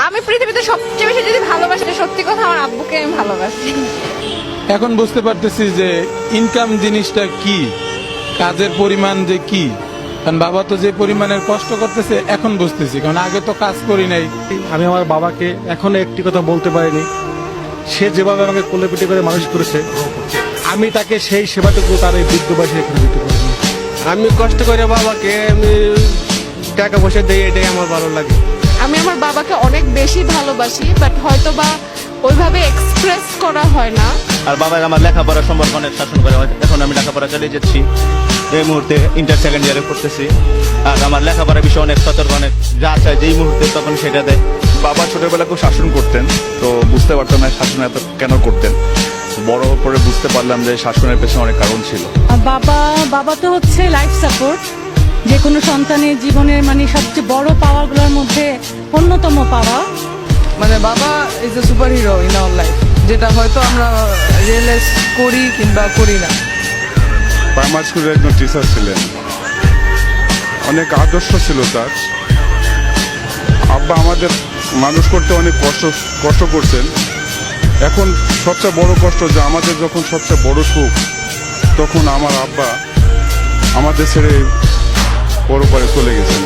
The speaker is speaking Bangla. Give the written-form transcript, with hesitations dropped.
আমি পৃথিবীতে সবচেয়ে বেশি যদি ভালোবাসি, সত্যি কথা আমার আব্বুকে আমি ভালোবাসি। এখন বুঝতে পারতেছি যে ইনকাম জিনিসটা কি, কাজের পরিমাণ যে কি। কারণ বাবা তো যে পরিমাণের কষ্ট করতেছে এখন বুঝতেছি, কারণ আগে তো কাজ করি নাই। আমি আমার বাবাকে এখনো একটি কথা বলতে পারিনি। সে যেভাবে আমাকে কোলে পিঠে করে মানুষ করেছে, আমি তাকে সেই সেবাটুকু তার এই বৃদ্ধ বয়সে এখানে দিতে পারিনি। আমি কষ্ট করে বাবাকে আমি টাকা পয়সা দিই, এটাই আমার ভালো লাগে। আমি আমার বাবাকে অনেক বেশি ভালোবাসি, বাট হয়তো বা ওইভাবে এক্সপ্রেস করা হয় না। আর বাবা আমার লেখাপড়া সম্পর্কে অনেক শাসন করে। এখন আমি লেখাপড়া চালিয়ে যাচ্ছি, এই মুহূর্তে ইন্টার সেকেন্ড ইয়ারে পড়তেছি। আর আমার লেখাপড়ার বিষয়ে অনেক সতর্ক, অনেক যা চাই যেই মুহূর্তে তখন সেটা দেয়। বাবা ছোটবেলা খুব শাসন করতেন, তো বুঝতে পারতাম না শাসন এত কেন করতেন। বড় করে বুঝতে পারলাম যে শাসনের পেছনে অনেক কারণ ছিল। বাবা তো হচ্ছে লাইফ সাপোর্ট, যে কোনো সন্তানের জীবনের মানে সবচেয়ে বড় পাওয়াগুলোর মধ্যে অন্যতম পাওয়া। মানে বাবা is a super hero in our life, যেটা হয়তো আমরা রিয়েলাইজ করি কিংবা করি না। প্রাইমারি স্কুলের একজন টিচার ছিলেন, অনেক আদর্শ ছিল তার। আব্বা আমাদের মানুষ করতে অনেক কষ্ট করছেন। এখন সবচেয়ে বড় কষ্ট যে আমাদের যখন সবচেয়ে বড় সুখ, তখন আমার আব্বা আমাদের ছেড়ে বড় করে চলে গেছেন।